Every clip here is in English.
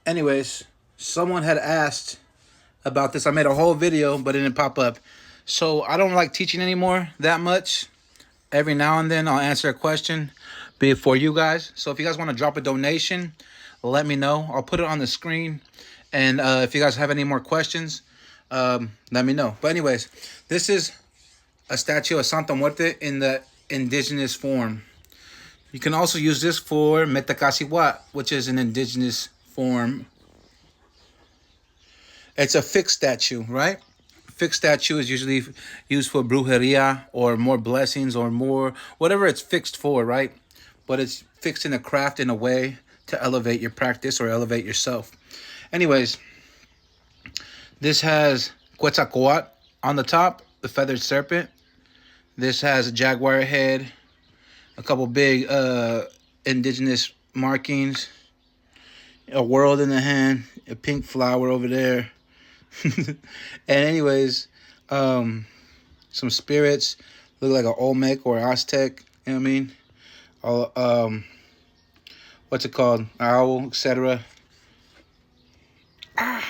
Anyways, someone had asked about this. I made a whole video, but it didn't pop up. So I don't like teaching anymore that much. Every now and then I'll answer a question for you guys. So if you guys want to drop a donation, let me know. I'll put it on the screen. And if you guys have any more questions, let me know. But anyways, this is a statue of Santa Muerte in the indigenous form. You can also use this for mictecacihuatl, which is an indigenous form. It's a fixed statue, right? Fixed statue is usually used for brujeria or more blessings or more, whatever it's fixed for, right? But it's fixed in a craft in a way to elevate your practice or elevate yourself. Anyways, this has quetzalcoatl on the top, the feathered serpent. This has a jaguar head, a couple big indigenous markings, a world in the hand, a pink flower over there. And anyways, some spirits look like an Olmec or Aztec, you know what I mean? What's it called? Owl, etc. You know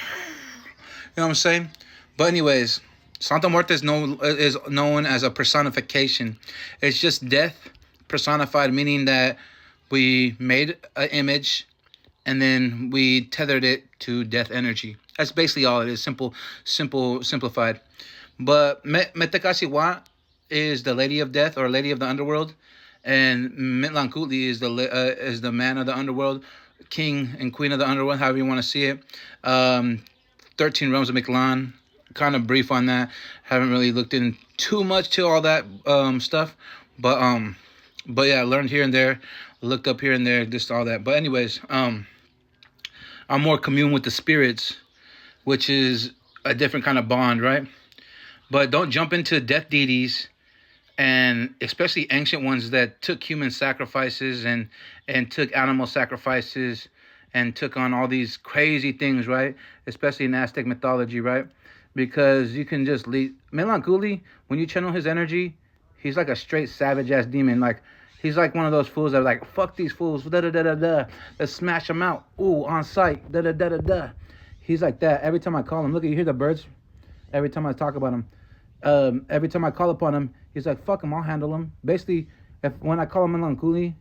what I'm saying? But anyways, Santa Muerte is known as a personification. It's just death personified, meaning that we made an image and then we tethered it to death energy. That's basically all it is. Simplified. But mictecacihuatl is the lady of death or lady of the underworld, and mictlancuhtli is the man of the underworld, king and queen of the underworld, however you want to see it. 13 realms of Mictlan. Kind of brief on that. Haven't really looked in too much to all that stuff, but yeah, I learned here and there, looked up here and there, just all that. But anyways, I'm more commune with the spirits, which is a different kind of bond, right? But don't jump into death deities, and especially ancient ones that took human sacrifices and took animal sacrifices and took on all these crazy things, right? Especially in Aztec mythology, right? Because you can just leave mictlancuhtli, when you channel his energy, he's like a straight savage ass demon. Like, he's like one of those fools that are like, fuck these fools, da da da da da, let's smash them out, ooh, on sight, da da da da da. He's like that. Every time I call him, look, you hear the birds? Every time I talk about him, every time I call upon him, he's like, fuck him, I'll handle him. Basically, when I call him mictlancuhtli,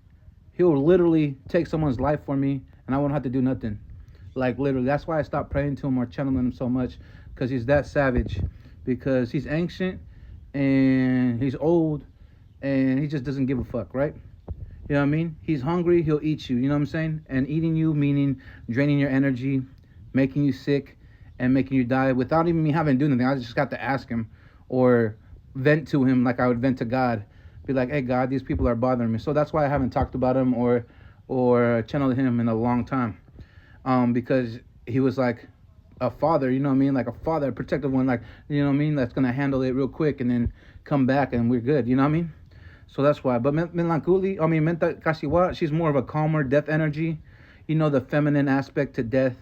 he'll literally take someone's life for me, and I won't have to do nothing. Like, literally. That's why I stopped praying to him or channeling him so much, because he's that savage. Because he's ancient, and he's old, and he just doesn't give a fuck, right? You know what I mean? He's hungry, he'll eat you, you know what I'm saying? And eating you meaning draining your energy, making you sick, and making you die without even me having to do anything. I just got to ask him or vent to him like I would vent to God. Be like, hey, God, these people are bothering me. So that's why I haven't talked about him or channeled him in a long time. Because he was like a father, you know what I mean? Like a father, a protective one, like, you know what I mean? That's going to handle it real quick and then come back and we're good, you know what I mean? So that's why. But mictecacihuatl, she's more of a calmer death energy. You know, the feminine aspect to death,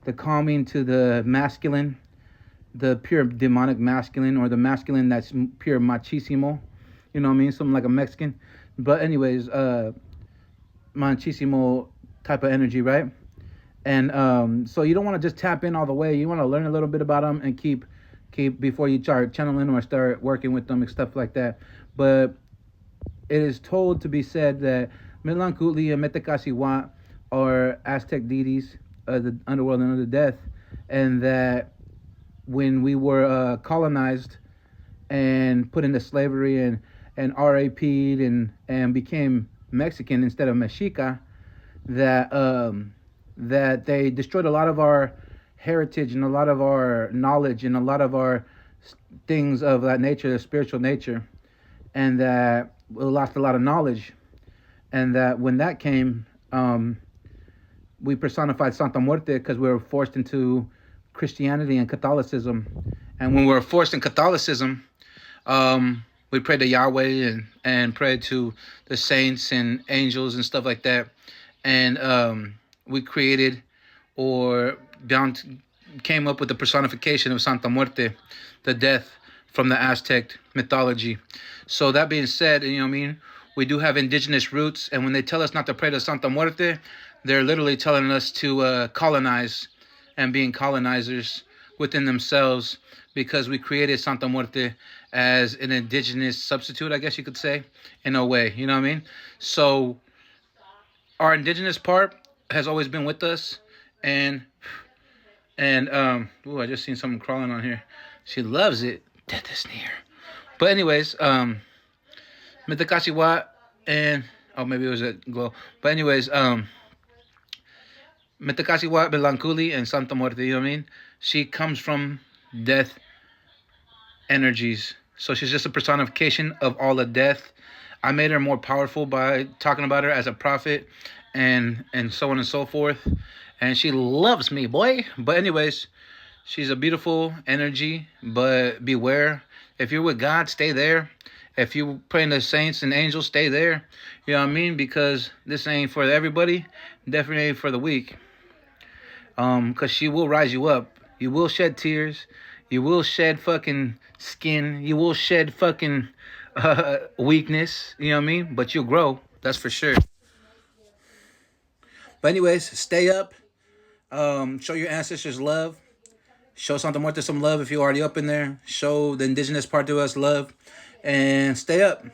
the calming to the masculine, the pure demonic masculine, or the masculine that's pure machismo. You know what I mean? Something like a Mexican. But anyways, machismo type of energy, right? And so you don't want to just tap in all the way. You want to learn a little bit about them and keep before you start channeling or start working with them and stuff like that. But it is told to be said that mictlancuhtli and mictecacihuatl are Aztec deities of the underworld and of the death, and that when we were colonized and put into slavery and RAP'd and became Mexican instead of Mexica, that they destroyed a lot of our heritage and a lot of our knowledge and a lot of our things of that nature, the spiritual nature, and that we lost a lot of knowledge. And that when that came, we personified Santa Muerte because we were forced into Christianity and Catholicism. And when we were forced in Catholicism, we prayed to Yahweh and prayed to the saints and angels and stuff like that. And we created or came up with the personification of Santa Muerte, the death from the Aztec mythology. So that being said, you know what I mean, we do have indigenous roots, and when they tell us not to pray to Santa Muerte, They're literally telling us to colonize and being colonizers within themselves because we created Santa Muerte as an indigenous substitute, I guess you could say, in a way. You know what I mean? So our indigenous part has always been with us, and ooh, I just seen something crawling on here. She loves it. Death is near. But anyways, mictecacihuatl and oh maybe it was a glow. But anyways, mictecacihua and Santa Muerte, you know what I mean? She comes from death energies. So she's just a personification of all the death. I made her more powerful by talking about her as a prophet and so on and so forth. And she loves me, boy. But anyways, she's a beautiful energy, but beware. If you're with God, stay there. If you praying to saints and angels, stay there. You know what I mean? Because this ain't for everybody. Definitely ain't for the weak. Because she will rise you up. You will shed tears. You will shed fucking skin. You will shed fucking weakness. You know what I mean? But you'll grow. That's for sure. But anyways, stay up. Show your ancestors love. Show Santa Muerte some love if you're already up in there. Show the indigenous part to us love. And stay up.